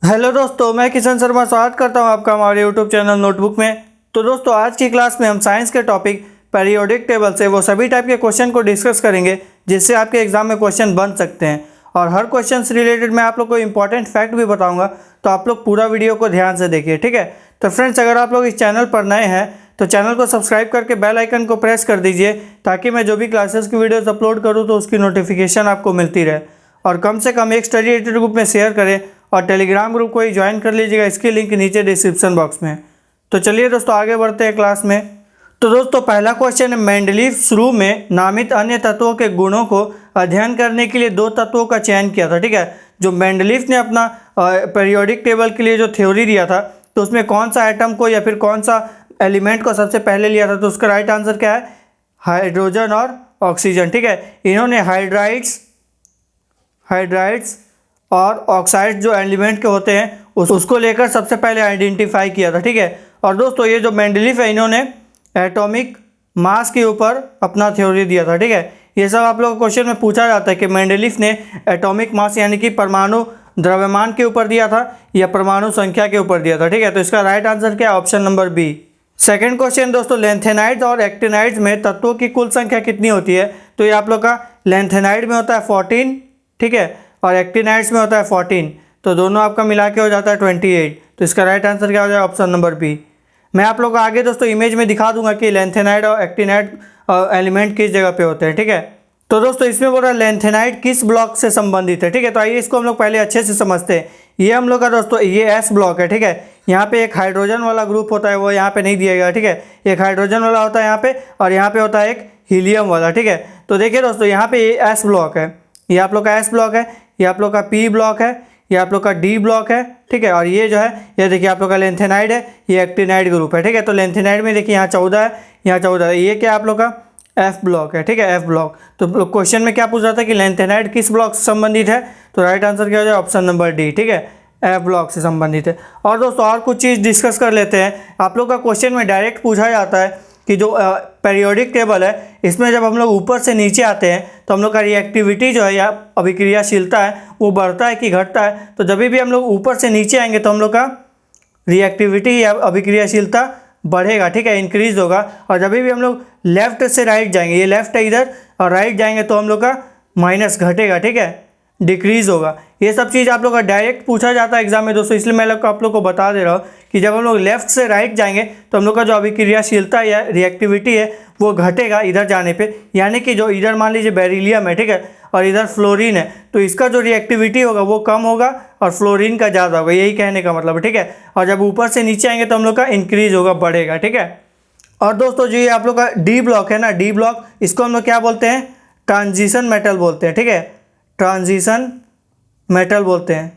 Hello दोस्तों, मैं किशन शर्मा स्वागत करता हूं आपका हमारे यूट्यूब चैनल नोटबुक में। तो दोस्तों, आज की क्लास में हम साइंस के टॉपिक पीरियोडिक टेबल से वो सभी टाइप के क्वेश्चन को डिस्कस करेंगे जिससे आपके एग्जाम में क्वेश्चन बन सकते हैं। और हर क्वेश्चन से रिलेटेड मैं आप लोग को इंपॉर्टेंट फैक्ट भी बताऊंगा, तो आप लोग पूरा वीडियो को ध्यान से देखिए, ठीक है। तो फ्रेंड्स, अगर आप लोग इस चैनल पर नए हैं तो चैनल को सब्सक्राइब करके बेल आइकन को प्रेस कर दीजिए ताकि मैं जो भी क्लासेस की वीडियोस अपलोड करूँ तो उसकी नोटिफिकेशन आपको मिलती रहे। और कम से कम एक स्टडी एडिटर ग्रुप में शेयर करें और टेलीग्राम ग्रुप को ही ज्वाइन कर लीजिएगा, इसकी लिंक नीचे डिस्क्रिप्शन बॉक्स में। तो चलिए दोस्तों, आगे बढ़ते हैं क्लास में। तो दोस्तों, पहला क्वेश्चन है, मेंडलीव शुरू में नामित अन्य तत्वों के गुणों को अध्ययन करने के लिए दो तत्वों का चयन किया था, ठीक है। जो मेंडलीव ने अपना पीरियोडिक टेबल के लिए जो थ्योरी दिया था, तो उसमें कौन सा एटम को या फिर कौन सा एलिमेंट को सबसे पहले लिया था, तो उसका राइट आंसर क्या है? हाइड्रोजन और ऑक्सीजन, ठीक है। इन्होंने हाइड्राइड्स और ऑक्साइड जो एलिमेंट के होते हैं उसको लेकर सबसे पहले आइडेंटिफाई किया था, ठीक है। और दोस्तों, ये जो मेंडलीव है, इन्होंने एटॉमिक मास के ऊपर अपना थ्योरी दिया था, ठीक है। ये सब आप लोगों को क्वेश्चन में पूछा जाता है कि मेंडलीव ने एटॉमिक मास यानी कि परमाणु द्रव्यमान के ऊपर दिया था या परमाणु संख्या के ऊपर दिया था, ठीक है। तो इसका राइट आंसर क्या है? Option number B. Second question दोस्तों, लेंथेनाइड्स और एक्टिनाइड्स में तत्वों की कुल संख्या कितनी होती है? तो ये आप लोग का लेंथेनाइड में होता है 14, ठीक है, और एक्टिनाइड्स में होता है 14, तो दोनों आपका मिला के हो जाता है 28। तो इसका राइट आंसर क्या हो जाएगा? Option number B. मैं आप लोग को आगे दोस्तों इमेज में दिखा दूंगा कि लेंथेनाइड और एक्टिनाइड एलिमेंट किस जगह पे होते हैं, ठीक है। तो दोस्तों, इसमें बोल रहा है लेंथेनाइड किस ब्लॉक से संबंधित है, ठीक है। तो आइए इसको हम लोग पहले अच्छे से समझते हैं। ये हम लोग का दोस्तों ये एस ब्लॉक है, ठीक है। यहाँ पे एक हाइड्रोजन वाला ग्रुप होता है, वो यहाँ पे नहीं दिया गया, ठीक है। एक हाइड्रोजन वाला होता है यहाँ पे, और यहाँ पे होता है एक हीलियम वाला, ठीक है। तो देखिए दोस्तों, यहाँ पे ये एस ब्लॉक है, ये आप लोग का एस ब्लॉक है, ये आप लोग का पी ब्लॉक है, ये आप लोग का डी ब्लॉक है, ठीक है। और ये जो है, ये देखिए आप लोग का लेंथेनाइड है, ये एक्टिनाइड ग्रुप है, ठीक है। तो लेंथेनाइड में देखिए यहाँ 14 है, यहाँ 14 है। ये क्या आप लोग का एफ ब्लॉक है, ठीक है, एफ ब्लॉक। तो क्वेश्चन में क्या पूछ रहा था कि लेंथेनाइड किस ब्लॉक से संबंधित है? तो राइट आंसर क्या हो जाए? ऑप्शन नंबर डी, ठीक है, एफ ब्लॉक से संबंधित है। और दोस्तों, और कुछ चीज़ डिस्कस कर लेते हैं। आप लोग का क्वेश्चन में डायरेक्ट पूछा जाता है कि जो पीरियोडिक टेबल है, इसमें जब हम लोग ऊपर से नीचे आते हैं तो हम लोग का रिएक्टिविटी जो है या अभिक्रियाशीलता है वो बढ़ता है कि घटता है? तो जब भी हम लोग ऊपर से नीचे आएंगे तो हम लोग का रिएक्टिविटी या अभिक्रियाशीलता बढ़ेगा, ठीक है, इंक्रीज होगा। और जब भी हम लोग लेफ्ट से राइट जाएंगे, ये लेफ्ट है इधर, और राइट जाएंगे तो हम लोग का माइनस घटेगा, ठीक है, डिक्रीज होगा। ये सब चीज़ आप लोग का डायरेक्ट पूछा जाता है एग्जाम में दोस्तों, इसलिए मैं आप लोग को बता दे रहा हूँ कि जब हम लोग लेफ्ट से राइट जाएंगे तो हम लोग का जो अभिक्रियाशीलता या रिएक्टिविटी है वो घटेगा इधर जाने पे। यानी कि जो इधर मान लीजिए बेरिलियम है, ठीक है, और इधर फ्लोरीन है, तो इसका जो रिएक्टिविटी होगा वो कम होगा और फ्लोरीन का ज़्यादा होगा, यही कहने का मतलब है, ठीक है। और जब ऊपर से नीचे आएंगे तो हम लोग का इंक्रीज होगा, बढ़ेगा, ठीक है। और दोस्तों, जो ये आप लोग का डी ब्लॉक है ना, डी ब्लॉक, इसको हम लोग क्या बोलते हैं? ट्रांजिशन मेटल बोलते हैं, ठीक है, ट्रांजिशन मेटल बोलते हैं।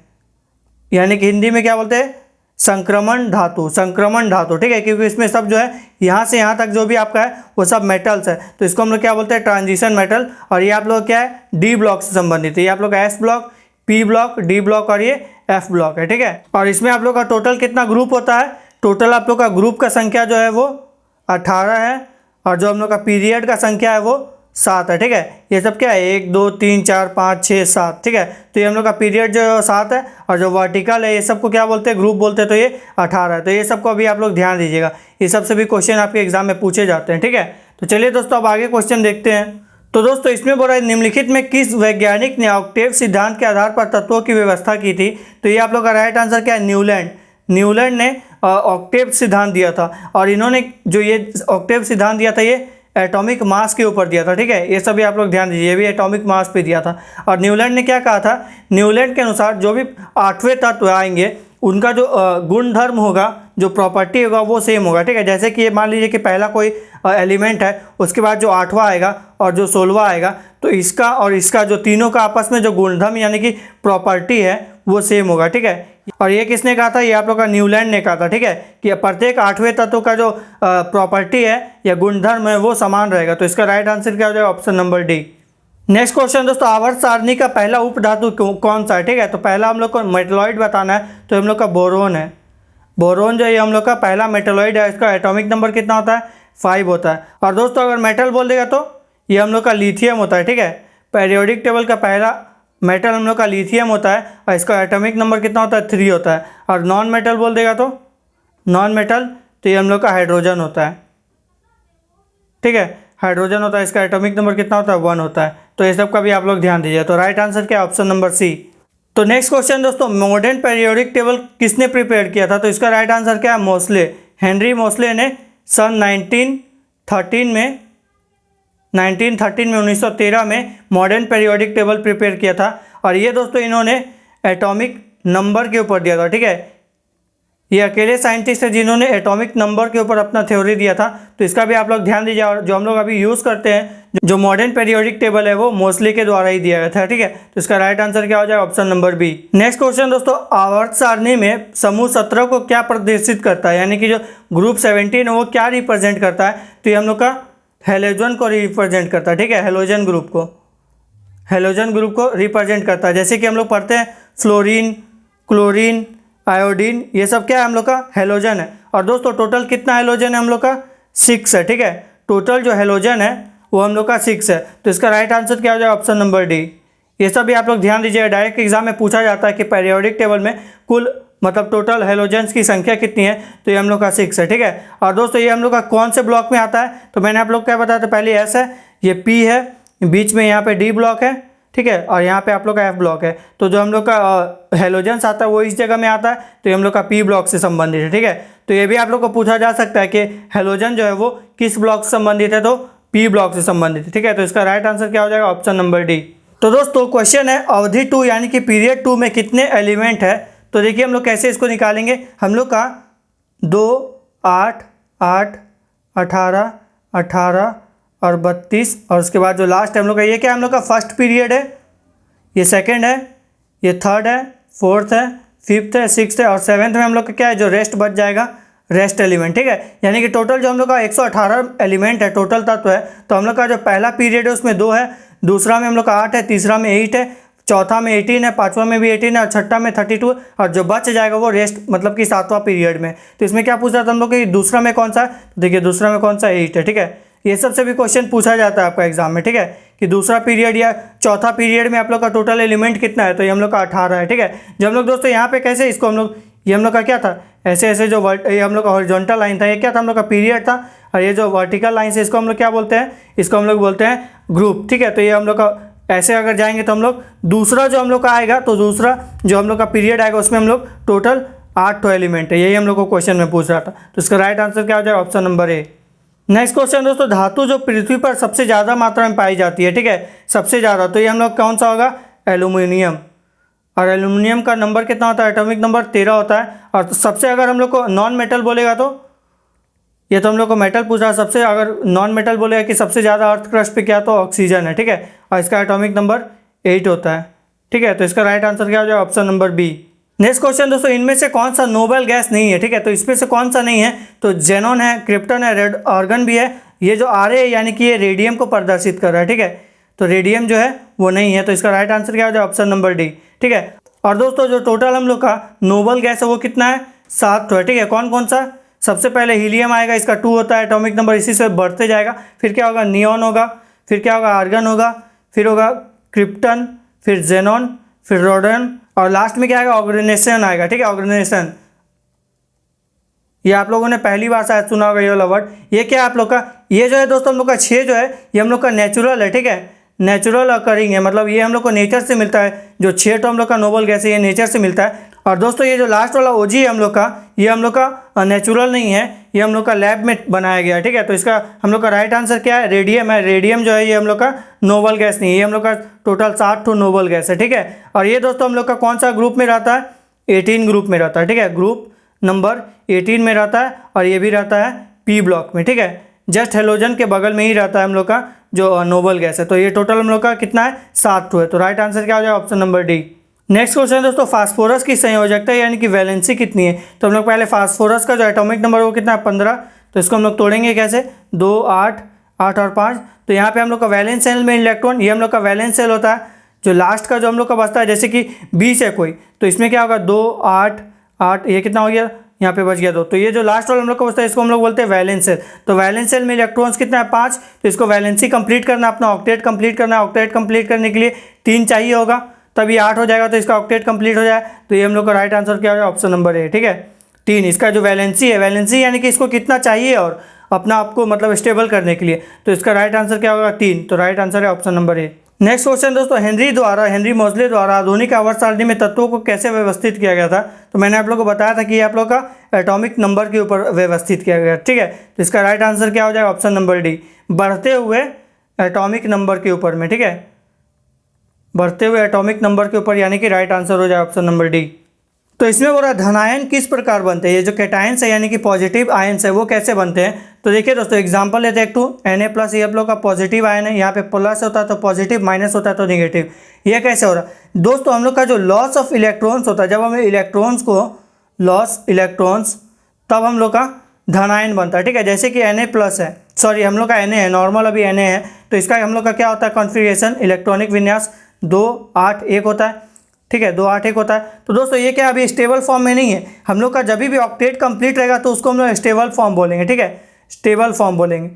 यानी कि हिंदी में क्या बोलते हैं? संक्रमण धातु, संक्रमण धातु, ठीक है, क्योंकि इसमें सब जो है यहाँ से यहाँ तक जो भी आपका है वो सब मेटल्स है, तो इसको हम लोग क्या बोलते हैं? Transition metal. और ये आप लोग क्या है? डी ब्लॉक से संबंधित है। ये आप लोग का S block, P block, D block और ये एफ ब्लॉक है, ठीक है। और इसमें आप लोग का टोटल कितना ग्रुप होता है? टोटल आप लोग का ग्रुप का संख्या जो है वो 18 है, और जो हम लोग का पीरियड का संख्या है वो 7 है, ठीक है। ये सब क्या है? 1 2 3 4 5 6 7, ठीक है। तो ये हम लोग का पीरियड जो 7 है, और जो वर्टिकल है ये सबको क्या बोलते हैं? ग्रुप बोलते हैं, तो ये 18 है। तो ये सबको अभी आप लोग ध्यान दीजिएगा, ये सबसे भी क्वेश्चन आपके एग्जाम में पूछे जाते हैं, ठीक है। तो चलिए दोस्तों, अब आगे क्वेश्चन देखते हैं। तो दोस्तों, इसमें बोला निम्नलिखित में किस वैज्ञानिक ने ऑक्टेव सिद्धांत के आधार पर तत्वों की व्यवस्था की थी? तो ये आप लोग का राइट आंसर क्या है? न्यूलैंड ने ऑक्टेव सिद्धांत दिया था। और इन्होंने जो ये ऑक्टेव सिद्धांत दिया था ये एटॉमिक मास के ऊपर दिया था, ठीक है। ये सभी आप लोग ध्यान दीजिए, ये भी एटॉमिक मास पे दिया था। और न्यूलैंड ने क्या कहा था? न्यूलैंड के अनुसार जो भी 8वें तत्व आएंगे उनका जो गुण धर्म होगा, जो प्रॉपर्टी होगा वो सेम होगा, ठीक है। जैसे कि ये मान लीजिए कि पहला कोई एलिमेंट है, उसके बाद जो 8वां आएगा और जो 16वां आएगा, तो इसका और इसका जो तीनों का आपस में जो गुणधर्म यानी कि प्रॉपर्टी है वो सेम होगा, ठीक है। और ये किसने कहा था? ये आप लोग का न्यूलैंड ने कहा था, ठीक है, कि प्रत्येक 8वें तत्व का जो प्रॉपर्टी है या गुणधर्म है वो समान रहेगा। तो इसका राइट आंसर क्या हो जाएगा? Option number D. Next question दोस्तों, आवर्त सारणी का पहला उपधातु कौन सा है? ठीक है, तो पहला हम लोग को मेटलॉइड बताना है, तो हम लोग का बोरोन है। बोरोन जो है हम लोग का पहला मेटलॉइड है, इसका एटॉमिक नंबर कितना होता है? 5 होता है। और दोस्तों, अगर मेटल बोल देगा तो ये हम लोग का लिथियम होता है, ठीक है। पीरियोडिक टेबल का पहला मेटल हम लोग का लिथियम होता है और इसका एटॉमिक नंबर कितना होता है 3 होता है। और नॉन मेटल बोल देगा तो नॉन मेटल तो ये हम लोग का हाइड्रोजन होता है, ठीक है, हाइड्रोजन होता है, इसका एटॉमिक नंबर कितना होता है 1 होता है। तो ये सब का भी आप लोग ध्यान दीजिए। तो राइट आंसर क्या है, ऑप्शन नंबर सी। तो नेक्स्ट क्वेश्चन दोस्तों, मॉडर्न पीरियोडिक टेबल किसने प्रिपेयर किया था? तो इसका राइट आंसर क्या है, मोस्ले, हेनरी मोस्ले ने सन 1913 में 1913 में मॉडर्न पीरियोडिक टेबल प्रिपेयर किया था। और ये दोस्तों इन्होंने एटॉमिक नंबर के ऊपर दिया था, ठीक है, ये अकेले साइंटिस्ट है जिन्होंने एटॉमिक नंबर के ऊपर अपना थ्योरी दिया था। तो इसका भी आप लोग ध्यान दीजिए। और जो हम लोग अभी यूज़ करते हैं जो मॉडर्न पीरियोडिक टेबल है वो मोस्ले के द्वारा ही दिया गया था, ठीक है। तो इसका राइट आंसर क्या हो जाएगा, option number B. Next question दोस्तों, आवर्त सारणी में समूह 17 को क्या प्रदर्शित करता है, यानी कि जो ग्रुप 17 है वो क्या रिप्रेजेंट करता है? तो ये हम लोग का हेलोजन को रिप्रेजेंट करता है, ठीक है, हेलोजन ग्रुप को रिप्रेजेंट करता है। जैसे कि हम लोग पढ़ते हैं फ्लोरीन, क्लोरीन, आयोडीन, ये सब क्या है हम लोग का हेलोजन है। और दोस्तों टोटल कितना हेलोजन है हम लोग का 6 है, ठीक है, टोटल जो हेलोजन है वो हम लोग का 6 है। तो इसका राइट आंसर क्या हो जाएगा, ऑप्शन नंबर डी। ये सब भी आप लोग ध्यान दीजिएगा, डायरेक्ट एग्जाम में पूछा जाता है कि पीरियोडिक टेबल में कुल मतलब टोटल हेलोजेंस की संख्या कितनी है? तो ये हम लोग का 6 है, ठीक है। और दोस्तों ये हम लोग का कौन से ब्लॉक में आता है? तो मैंने आप लोग क्या बताया था, पहले एस है, ये पी है, बीच में यहाँ पे डी ब्लॉक है, ठीक है, और यहाँ पे आप लोग का एफ ब्लॉक है। तो जो हम लोग का हेलोजेंस आता है वो इस जगह में आता है, तो ये हम लोग का पी ब्लॉक से संबंधित है, ठीक है। तो ये भी आप लोग को पूछा जा सकता है कि हेलोजन जो है वो किस ब्लॉक से संबंधित है? तो पी ब्लॉक से संबंधित है, ठीक है। तो इसका राइट आंसर क्या हो जाएगा, ऑप्शन नंबर डी। तो दोस्तों क्वेश्चन है अवधि 2 यानी कि पीरियड 2 में कितने एलिमेंट है? तो देखिए हम लोग कैसे इसको निकालेंगे। हम लोग का 2, 8, 8, 18, 18 और 32 और उसके बाद जो लास्ट है हम लोग का ये क्या है, हम लोग का फर्स्ट पीरियड है, ये सेकंड है, ये थर्ड है, फोर्थ है, फिफ्थ है, सिक्स्थ है और सेवन्थ में हम लोग का क्या है, जो रेस्ट बच जाएगा, रेस्ट एलिमेंट, ठीक है। यानी कि टोटल जो हम लोग का 118 एलिमेंट है, टोटल तत्व है। तो हम लोग का जो पहला पीरियड है उसमें 2 है, दूसरा में हम लोग का 8 है, तीसरा में 8 है, चौथा में 18 है, पाँचवा में भी 18 है और छठा में 32 और जो बच जाएगा वो रेस्ट मतलब कि 7वां पीरियड में। तो इसमें क्या पूछ रहा था हम लोग कि दूसरा में कौन सा है? तो देखिए दूसरा में कौन सा 8 है, ठीक है। ये सबसे भी क्वेश्चन पूछा जाता है आपका एग्जाम में, ठीक है, कि दूसरा पीरियड या चौथा पीरियड में आप लोग का टोटल एलिमेंट कितना है? तो ये हम लोग का 18 है, ठीक है। जब हम लोग दोस्तों यहाँ पे कैसे इसको हम लोग, ये हम लोग का क्या था, ऐसे ऐसे जो ये हम लोग का हॉरिजॉन्टल लाइन था, ये क्या था, हम लोग का पीरियड था। और ये जो वर्टिकल लाइन से इसको हम लोग क्या बोलते हैं? इसको हम लोग बोलते हैं ग्रुप, ठीक है। तो ये हम लोग का ऐसे अगर जाएंगे तो हम लोग दूसरा जो हम लोग का आएगा, तो दूसरा जो हम लोग का पीरियड आएगा उसमें हम लोग टोटल 8 एलिमेंट है, यही हम लोग को क्वेश्चन में पूछ रहा था। तो इसका राइट आंसर क्या हो जाएगा, option number A. Next question दोस्तों, धातु जो पृथ्वी पर सबसे ज़्यादा मात्रा में पाई जाती है, ठीक है, सबसे ज़्यादा, तो ये हम लोग कौन सा होगा, एल्यूमिनियम। और एल्यूमिनियम का नंबर कितना होता है, एटॉमिक नंबर 13 होता है। और सबसे अगर हम लोग को नॉन मेटल बोलेगा तो ये तो हम लोग को मेटल पूछा, सबसे अगर नॉन मेटल बोलेगा कि सबसे ज़्यादा अर्थ क्रस्ट पे क्या, तो ऑक्सीजन है, ठीक है, और इसका एटॉमिक नंबर 8 होता है, ठीक है। तो इसका राइट आंसर क्या हो जाएगा, option number B. Next question दोस्तों, इनमें से कौन सा नोबल गैस नहीं है, ठीक है, तो इसमें से कौन सा नहीं है? तो जेनॉन है, क्रिप्टन है, रेड आर्गन भी है। ये जो आर है यानी कि ये रेडियम को प्रदर्शित कर रहा है, ठीक है, तो रेडियम जो है वो नहीं है। तो इसका राइट आंसर क्या हो जाएगा, ऑप्शन नंबर डी, ठीक है। और दोस्तों जो टोटल हम लोग का नोबल गैस है वो कितना है, 7 है, ठीक है। कौन कौन सा? सबसे पहले हीलियम आएगा, इसका 2 होता है, एटॉमिक नंबर इसी से बढ़ते जाएगा। फिर क्या होगा, नियॉन होगा, फिर क्या होगा, आर्गन होगा, फिर होगा क्रिप्टन, फिर जेनॉन, फिर रोडन और लास्ट में क्या आएगा, ऑर्गेनाइजेशन आएगा, ठीक है, ऑर्गेनाइजेशन। ये आप लोगों ने पहली बार शायद सुना होगा ये वाला वर्ड। ये क्या है आप लोग का, ये जो है दोस्तों हम लोग का 6 जो है ये हम लोग का नेचुरल है, ठीक है, नेचुरल अकरिंग है, मतलब ये हम लोग को नेचर से मिलता है। जो 6 तो हम लोग का नोबल गैस है ये नेचर से मिलता है। और दोस्तों ये जो लास्ट वाला ओजी है हम लोग का, ये हम लोग का नेचुरल नहीं है, ये हम लोग का लैब में बनाया गया है, ठीक है। तो इसका हम लोग का राइट आंसर क्या है, रेडियम है। रेडियम जो है ये हम लोग का नोबल गैस नहीं है, ये हम लोग का टोटल 7 नोबल गैस है, ठीक है। और ये दोस्तों हम लोग का कौन सा ग्रुप में रहता है, 18 ग्रुप में रहता है, ठीक है, ग्रुप नंबर 18 में रहता है। और ये भी रहता है पी ब्लॉक में, ठीक है, जस्ट हेलोजन के बगल में ही रहता है हम लोग का जो नोबल गैस है। तो ये टोटल हम लोग का कितना है, 7 है। तो राइट आंसर क्या हो जाएगा, option number D. Next question दोस्तों, फास्फोरस की संयोजकता यानी कि वैलेंसी कितनी है? तो हम लोग पहले फास्फोरस का जो एटॉमिक नंबर वो कितना है, 15। तो इसको हम लोग तोड़ेंगे कैसे, 2, 8, 8 और 5। तो यहाँ पे हम लोग का वैलेंस सेल में इलेक्ट्रॉन, ये हम लोग का वैलेंस सेल होता है। जो लास्ट का जो हम लोग का बचता है, जैसे कि 20 है कोई, तो इसमें क्या होगा, 2, 8, 8, ये कितना हो गया, यहाँ पे बच गया 2। तो ये जो लास्ट वाला हम लोग का बचता है इसको हम लोग बोलते हैं वैलेंस सेल। तो वैलेंस सेल में इलेक्ट्रॉन्स कितना है, 5। तो इसको वैलेंसी कंप्लीट करना, अपना ऑक्टेट कंप्लीट करना है। ऑक्टेट कंप्लीट करने के लिए 3 चाहिए होगा। तब ये 8 हो जाएगा, तो इसका ऑक्टेट कंप्लीट हो जाए। तो ये हम लोग का राइट आंसर क्या हो जाए, ऑप्शन नंबर ए। ठीक है, 3। इसका जो वैलेंसी है, वैलेंसी यानी कि इसको कितना चाहिए और अपना आपको मतलब स्टेबल करने के लिए, तो इसका राइट आंसर क्या होगा, 3। तो राइट आंसर है option number A. Next question दोस्तों, हेनरी मोजले द्वारा आधुनिक आवर्त सारणी में तत्वों को कैसे व्यवस्थित किया गया था। तो मैंने आप लोग को बताया था कि आप लोग का एटॉमिक नंबर के ऊपर व्यवस्थित किया गया। ठीक है, तो इसका राइट आंसर क्या हो जाएगा, ऑप्शन नंबर डी, बढ़ते हुए एटॉमिक नंबर के ऊपर में। ठीक है, बढ़ते हुए एटॉमिक नंबर के ऊपर, यानी कि राइट आंसर हो जाए ऑप्शन नंबर डी। तो इसमें बोला धनायन किस प्रकार बनते हैं, ये जो कैटायंस है यानी कि पॉजिटिव आयंस है वो कैसे बनते हैं। तो देखिए दोस्तों, एग्जांपल लेते हैं एक तो Na+, ये आप लोग का पॉजिटिव आयन है, यहाँ पे प्लस होता है तो पॉजिटिव, माइनस होता है तो निगेटिव। ये कैसे हो रहा है दोस्तों, हम लोग का जो लॉस ऑफ इलेक्ट्रॉन्स होता है, जब हम इलेक्ट्रॉन्स को लॉस इलेक्ट्रॉन्स, तब हम लोग का धनायन बनता है। ठीक है, जैसे कि Na+ है, सॉरी हम लोग का Na है, नॉर्मल अभी Na है, तो इसका हम लोग का क्या होता है, कॉन्फ़िगरेशन इलेक्ट्रॉनिक विन्यास 2 8 1 होता है। ठीक है, 2 8 1 होता है। तो दोस्तों ये क्या अभी स्टेबल फॉर्म में नहीं है, हम लोग का जब भी ऑक्टेट कंप्लीट रहेगा तो उसको हम लोग स्टेबल फॉर्म बोलेंगे। ठीक है, स्टेबल फॉर्म बोलेंगे।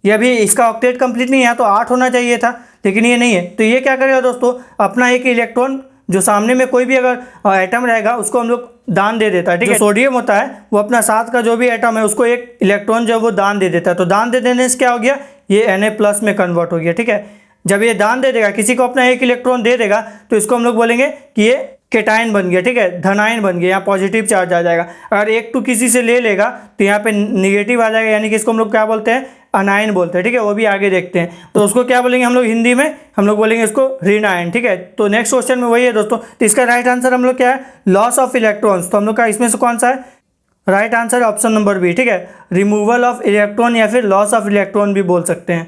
ये अभी इसका ऑक्टेट कंप्लीट नहीं है, तो 8 होना चाहिए था, लेकिन ये नहीं है। तो ये क्या करेगा दोस्तों, अपना एक इलेक्ट्रॉन जो सामने में कोई भी अगर एटम रहेगा उसको हम लोग दान दे देता है। ठीक है, सोडियम होता है वो अपना साथ का जो भी एटम है उसको एक इलेक्ट्रॉन जो है वो दान दे देता है। तो दान दे देने से क्या हो गया, ये Na+ में कन्वर्ट हो गया। ठीक है, जब ये दान दे देगा, किसी को अपना एक इलेक्ट्रॉन दे देगा, तो इसको हम लोग बोलेंगे कि ये केटायन बन गया। ठीक है, धनायन बन गया, यहाँ पॉजिटिव चार्ज आ जाएगा। अगर एक टू किसी से ले लेगा तो यहाँ पे निगेटिव आ जाएगा, यानी कि इसको हम लोग क्या बोलते हैं, अनायन बोलते हैं। ठीक है, वो भी आगे देखते हैं। तो उसको क्या बोलेंगे हम लोग हिंदी में, हम लोग बोलेंगे इसको ऋणायन। ठीक है, तो नेक्स्ट क्वेश्चन में वही है दोस्तों। तो इसका राइट आंसर हम लोग क्या है, लॉस ऑफ इलेक्ट्रॉन्स। तो हम लोग का इसमें से कौन सा है, right answer option number B. ठीक है, रिमूवल ऑफ इलेक्ट्रॉन या फिर लॉस ऑफ इलेक्ट्रॉन भी बोल सकते हैं।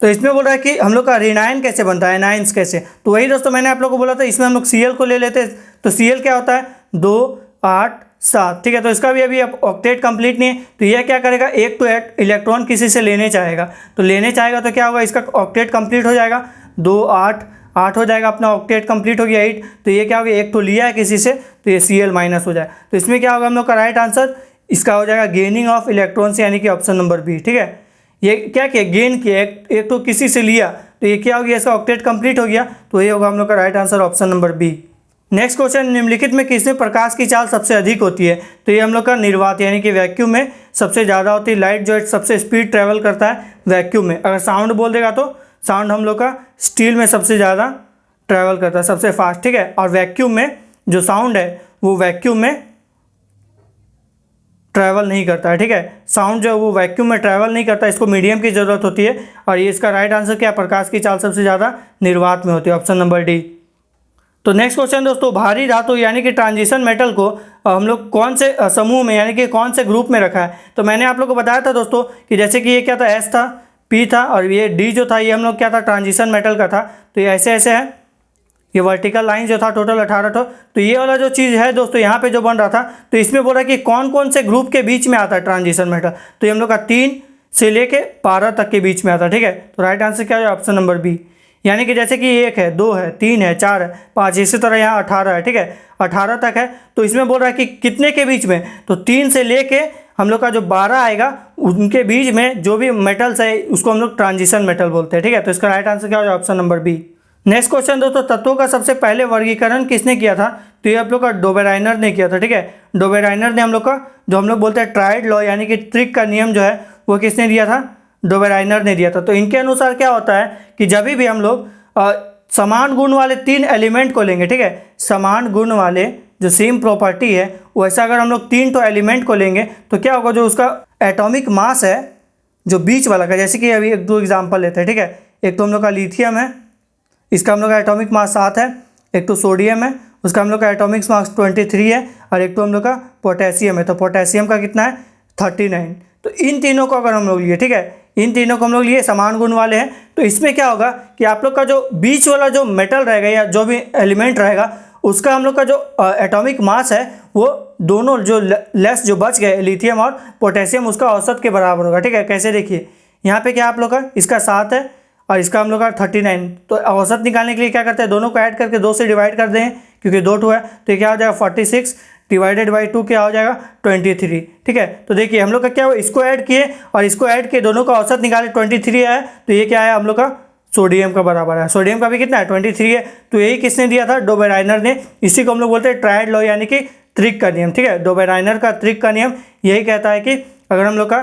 तो इसमें बोल रहा है कि हम लोग का ऋणायन कैसे बनता है, एनायंस कैसे। तो वही दोस्तों मैंने आप लोग को बोला था, इसमें हम लोग Cl को ले लेते हैं। तो Cl क्या होता है, 2 8 7। ठीक है, तो इसका भी अभी ऑक्टेट कंप्लीट नहीं है, तो यह क्या करेगा, एक तो इलेक्ट्रॉन किसी से लेने चाहेगा। तो लेने चाहेगा तो क्या होगा, इसका ऑक्टेट कंप्लीट हो जाएगा, 2 8 8 हो जाएगा, अपना ऑक्टेट कंप्लीट हो गया 8। तो ये क्या हो गया, एक तो लिया है किसी से, तो ये Cl- हो जाए। तो इसमें क्या होगा हम लोग का राइट आंसर, इसका हो जाएगा गेनिंग ऑफ इलेक्ट्रॉन्स, यानी कि ऑप्शन नंबर बी। ठीक है, ये क्या किया, गेन किया, एक तो किसी से लिया, तो ये क्या हो गया, इसका ऑक्टेट कंप्लीट हो गया। तो ये होगा हम लोग का right answer option number B. Next question, निम्नलिखित में किसमें प्रकाश की चाल सबसे अधिक होती है। तो ये हम लोग का निर्वात यानी कि वैक्यूम में सबसे ज़्यादा होती है। लाइट जो है सबसे स्पीड ट्रेवल करता है वैक्यूम में। अगर साउंड बोल देगा तो साउंड हम लोग का स्टील में सबसे ज़्यादा ट्रैवल करता है, सबसे फास्ट। ठीक है, और वैक्यूम में जो साउंड है वो वैक्यूम में ट्रैवल नहीं करता है। ठीक है, साउंड जो है वो वैक्यूम में ट्रैवल नहीं करता, इसको मीडियम की ज़रूरत होती है। और ये इसका राइट आंसर क्या है, प्रकाश की चाल सबसे ज़्यादा निर्वात में होती है, ऑप्शन नंबर डी। तो नेक्स्ट क्वेश्चन दोस्तों, भारी धातु यानी कि ट्रांजिशन मेटल को हम लोग कौन से समूह में यानी कि कौन से ग्रुप में रखा है। तो मैंने आप लोग को बताया था दोस्तों कि जैसे कि ये क्या था, एस था, पी था, और ये डी जो था ये हम लोग क्या था, ट्रांजिशन मेटल का था। तो ये ऐसे ऐसे है, ये वर्टिकल लाइन जो था टोटल 18 था। तो ये वाला जो चीज़ है दोस्तों यहाँ पे जो बन रहा था, तो इसमें बोल रहा है कि कौन कौन से ग्रुप के बीच में आता है ट्रांजिशन मेटल। तो ये हम लोग का 3 से लेके 12 तक के बीच में आता है। ठीक है, तो राइट आंसर क्या है, ऑप्शन नंबर बी। यानी कि जैसे कि 1 है, 2 है, 3 है, 4 है, 5, इसी तरह यहाँ 18 है। ठीक है, 18 तक है। तो इसमें बोल रहा है कि कितने के बीच में, तो 3 से लेके हम लोग का जो 12 आएगा उनके बीच में जो भी मेटल्स है उसको हम लोग ट्रांजिशन मेटल बोलते हैं। ठीक है, तो इसका राइट आंसर क्या हो जाए, option number B. Next question दोस्तों, तत्वों का सबसे पहले वर्गीकरण किसने किया था। तो ये आप लोग का डोबेराइनर ने किया था। ठीक है, डोबेराइनर ने हम लोग का जो हम लोग बोलते हैं ट्राइड लॉ यानी कि ट्रिक का नियम जो है वो किसने दिया था, डोबेराइनर ने दिया था। तो इनके अनुसार क्या होता है कि जब भी हम लोग समान गुण वाले 3 एलिमेंट को लेंगे, ठीक है, समान गुण वाले जो सेम प्रॉपर्टी है वैसा अगर हम लोग 3 तो एलिमेंट को लेंगे तो क्या होगा, जो उसका एटॉमिक मास है जो बीच वाला का, जैसे कि अभी 1-2 एग्जाम्पल लेते हैं। ठीक है, एक तो हम लोग का लिथियम है, इसका हम लोग का एटॉमिक मास 7 है। एक तो सोडियम है, उसका हम लोग का एटॉमिक मास 23 है। और एक तो हम लोग का पोटेशियम है, तो पोटेशियम का कितना है, 39। तो इन तीनों को अगर हम लोग लिए, ठीक है, इन तीनों को हम लोग लिए समान गुण वाले हैं, तो इसमें क्या होगा कि आप लोग का जो बीच वाला जो मेटल रहेगा या जो भी एलिमेंट रहेगा उसका हम लोग का जो एटॉमिक मास है वो दोनों जो लेस जो बच गए लिथियम और पोटेशियम उसका औसत के बराबर होगा। ठीक है, कैसे देखिए यहाँ पे क्या आप लोग का इसका 7 है और इसका हम लोग का 39। तो औसत निकालने के लिए क्या करते हैं, दोनों को ऐड करके 2 से डिवाइड कर दें, क्योंकि 2 है तो ये क्या हो जाएगा 46 डिवाइडेड बाई 2 क्या हो जाएगा 23। ठीक है, तो देखिए हम लोग का क्या हुआ, इसको ऐड किए और इसको ऐड किए, दोनों का औसत निकाले 23 आया, तो ये क्या आया हम लोग का सोडियम का बराबर है। सोडियम का भी कितना है 23 है। तो यही किसने दिया था, डो बेराइनर ने। इसी को हम लोग बोलते हैं ट्रायड लॉ यानी कि त्रिक का नियम, ठीक है। डो बेराइनर का त्रिक का नियम यही कहता है कि अगर हम लोग का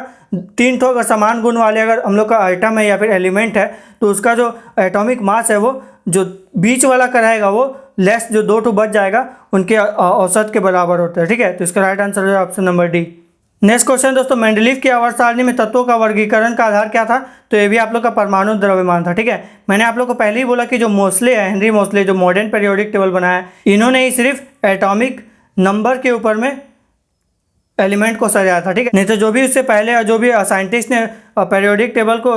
3 ठो अगर समान गुण वाले अगर हम लोग का आइटम है या फिर एलिमेंट है तो उसका जो एटॉमिक मास है वो जो बीच वाला का रहेगा वो लेस जो 2 ठो बच जाएगा उनके औसत के बराबर होता है, ठीक है। तो इसका राइट आंसर है option number D. Next question दोस्तों, मेंडलीव की आवर्त सारणी में तत्वों का वर्गीकरण का आधार क्या था। तो ये भी आप लोग का परमाणु द्रव्यमान था, ठीक है। मैंने आप लोग को पहले ही बोला कि जो मोस्ले है, हेनरी मोस्ले जो मॉडर्न पीरियोडिक टेबल बनाया है, इन्होंने ही सिर्फ एटॉमिक नंबर के ऊपर में एलिमेंट को सजाया था, ठीक है। नहीं तो जो भी उससे पहले जो भी साइंटिस्ट ने पीरियोडिक टेबल को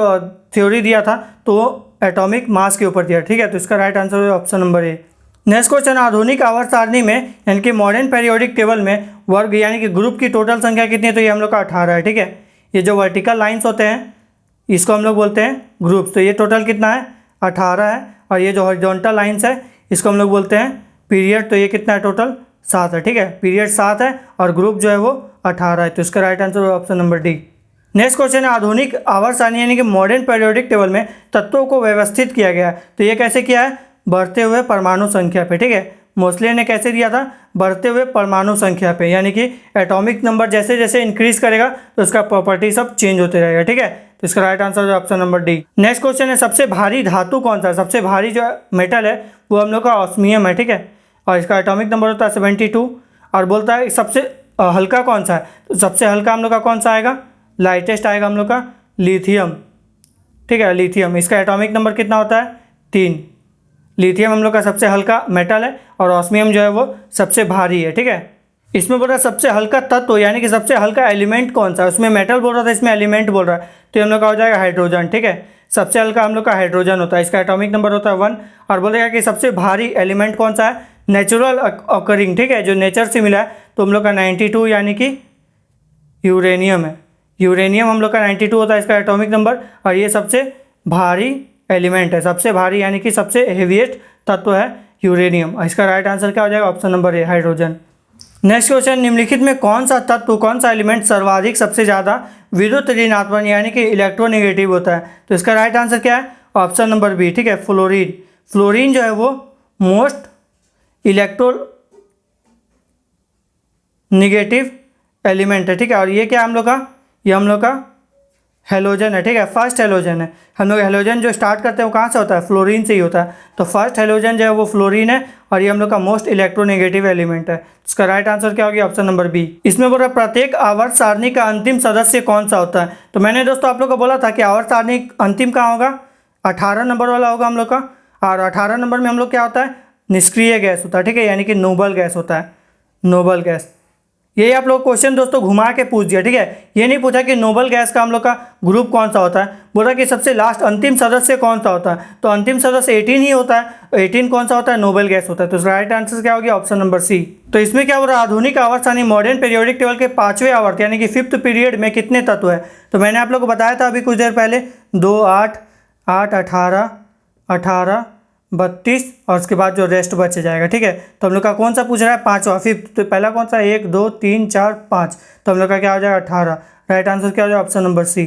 थ्योरी दिया था तो वो एटॉमिक मास के ऊपर दिया, ठीक है। तो इसका राइट आंसर है option number A. Next question, आधुनिक आवर्त सारणी में यानी कि मॉडर्न पीरियोडिक टेबल में वर्ग यानी कि ग्रुप की टोटल संख्या कितनी है। तो ये हम लोग का 18 है, ठीक है। ये जो वर्टिकल लाइंस होते हैं इसको हम लोग बोलते हैं ग्रुप्स। तो ये टोटल कितना है 18 है। और ये जो हॉरिजॉन्टल लाइंस है इसको हम लोग बोलते हैं पीरियड। तो ये कितना है टोटल 7 है, ठीक है। पीरियड 7 है और ग्रुप जो है वो 18 है। तो इसका राइट आंसर है option number D. Next question है, आधुनिक आवर्त सारणी यानी कि मॉडर्न पीरियोडिक टेबल में तत्वों को व्यवस्थित किया गया है। तो ये कैसे किया है, बढ़ते हुए परमाणु संख्या पे, ठीक है। मोस्ले ने कैसे दिया था, बढ़ते हुए परमाणु संख्या पे, यानी कि एटॉमिक नंबर जैसे जैसे इंक्रीज करेगा तो उसका प्रॉपर्टी सब चेंज होते रहेगा, ठीक है। तो इसका राइट आंसर है option number D. Next question है, सबसे भारी धातु कौन सा है। सबसे भारी जो मेटल है वो हम लोग का ऑस्मियम है, ठीक है। और इसका एटॉमिक नंबर होता है 72। और बोलता है सबसे हल्का कौन सा है। तो सबसे हल्का हम लोग का कौन सा आएगा, लाइटेस्ट आएगा हम लोग का लिथियम, ठीक है। लिथियम, इसका एटॉमिक नंबर कितना होता है 3। लिथियम हम लोग का सबसे हल्का मेटल है और ऑस्मियम जो है वो सबसे भारी है, ठीक है। इसमें बोल रहा है सबसे हल्का तत्व यानी कि सबसे हल्का एलिमेंट कौन सा है। उसमें मेटल बोल रहा था, इसमें एलिमेंट बोल रहा है। तो हम लोग का हो जाएगा हाइड्रोजन, ठीक है। सबसे हल्का हम लोग का हाइड्रोजन होता है, इसका एटॉमिक नंबर होता है 1। और बोलेगा कि सबसे भारी एलिमेंट कौन सा है, नेचुरल ऑकरिंग, ठीक है, जो नेचर से मिला है। तो हम लोग का 92 यानी कि यूरेनियम है। यूरेनियम हम लोग का 92 होता है इसका एटॉमिक नंबर। और ये सबसे भारी एलिमेंट है, सबसे भारी यानी कि सबसे हेवीएस्ट तत्व है यूरेनियम। इसका राइट आंसर क्या हो जाएगा, option number A hydrogen. Next question, निम्नलिखित में कौन सा तत्व कौन सा एलिमेंट सर्वाधिक सबसे ज़्यादा विद्युत ऋणात्मक यानी कि इलेक्ट्रोनेगेटिव होता है। तो इसका राइट आंसर क्या है, ऑप्शन नंबर बी, ठीक है, फ्लोरीन। फ्लोरीन जो है वो मोस्ट इलेक्ट्रोनेगेटिव एलिमेंट है, ठीक है। और ये क्या हम लोग का, ये हम लोग का हेलोजन है, ठीक है, फर्स्ट हेलोजन है। हम लोग हेलोजन जो स्टार्ट करते हैं वो कहाँ से होता है, फ्लोरीन से ही होता है। तो फर्स्ट हेलोजन जो है वो फ्लोरीन है और ये हम लोग का मोस्ट इलेक्ट्रोनेगेटिव एलिमेंट है। इसका राइट आंसर क्या होगी, ऑप्शन नंबर बी। इसमें बोल रहा है प्रत्येक आवर्त सारणी का अंतिम सदस्य कौन सा होता है। तो मैंने दोस्तों आप लोग को बोला था कि आवर्त सारणी अंतिम कहाँ होगा, 18 नंबर वाला होगा हम लोग का। और 18 नंबर में हम लोग क्या होता है, निष्क्रिय गैस होता है, ठीक है, यानी कि नोबल गैस होता है, नोबल गैस। यही आप लोग क्वेश्चन दोस्तों घुमा के पूछ दिया, ठीक है। ये नहीं पूछा कि नोबल गैस का हम लोग का ग्रुप कौन सा होता है, बोला कि सबसे लास्ट अंतिम सदस्य कौन सा होता है। तो अंतिम सदस्य 18 ही होता है। 18 कौन सा होता है, नोबल गैस होता है। तो राइट आंसर क्या हो गया, ऑप्शन नंबर सी। तो इसमें क्या हो रहा है, आधुनिक आवर्त सारणी मॉडर्न पीरियोडिक टेबल के 5वें आवर्त यानी कि 5th पीरियड में कितने तत्व है। तो मैंने आप लोग को बताया था अभी कुछ देर पहले 2, 8, 8, 18, 18, 32 और उसके बाद जो रेस्ट बच जाएगा, ठीक है। तो हम लोग का कौन सा पूछ रहा है, 5वां, 5th। तो पहला कौन सा, 1, 2, 3, 4, 5। तो हम लोग का क्या हो जाएगा 18। राइट आंसर क्या हो जाएगा, ऑप्शन नंबर सी,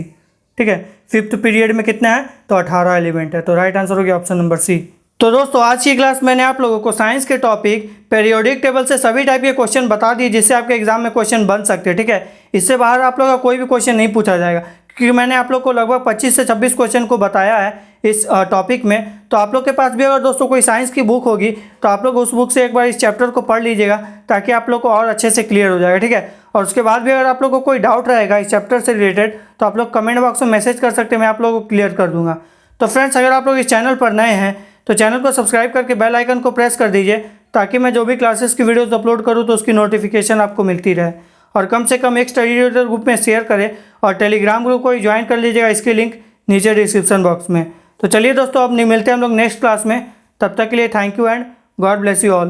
ठीक है। 5th पीरियड में कितना है, तो 18 एलिमेंट है। तो राइट आंसर हो गया ऑप्शन नंबर सी। तो दोस्तों आज की क्लास मैंने आप लोगों को साइंस के टॉपिक पीरियोडिक टेबल से सभी टाइप के क्वेश्चन बता दिए जिससे आपके एग्जाम में क्वेश्चन बन सकते हैं, ठीक है। इससे बाहर आप लोग का कोई भी क्वेश्चन नहीं पूछा जाएगा क्योंकि मैंने आप लोग को लगभग 25 से 26 क्वेश्चन को बताया है इस टॉपिक में। तो आप लोग के पास भी अगर दोस्तों कोई साइंस की बुक होगी तो आप लोग उस बुक से एक बार इस चैप्टर को पढ़ लीजिएगा ताकि आप लोग को और अच्छे से क्लियर हो जाएगा, ठीक है। और उसके बाद भी अगर आप लोग को कोई डाउट रहेगा इस चैप्टर से रिलेटेड तो आप लोग कमेंट बॉक्स में मैसेज कर सकते हैं, मैं आप लोगों को क्लियर कर दूंगा। तो फ्रेंड्स अगर आप लोग इस चैनल पर नए हैं तो चैनल को सब्सक्राइब करके बेल आइकन को प्रेस कर दीजिए ताकि मैं जो भी क्लासेस की वीडियोस अपलोड करूं तो उसकी नोटिफिकेशन आपको मिलती रहे। और कम से कम एक स्टडी ट्यूटर ग्रुप में शेयर करें और टेलीग्राम ग्रुप को ज्वाइन कर लीजिएगा, इसकी लिंक नीचे डिस्क्रिप्शन बॉक्स में। तो चलिए दोस्तों अब मिलते हैं हम लोग नेक्स्ट क्लास में, तब तक के लिए thank you and God bless you all.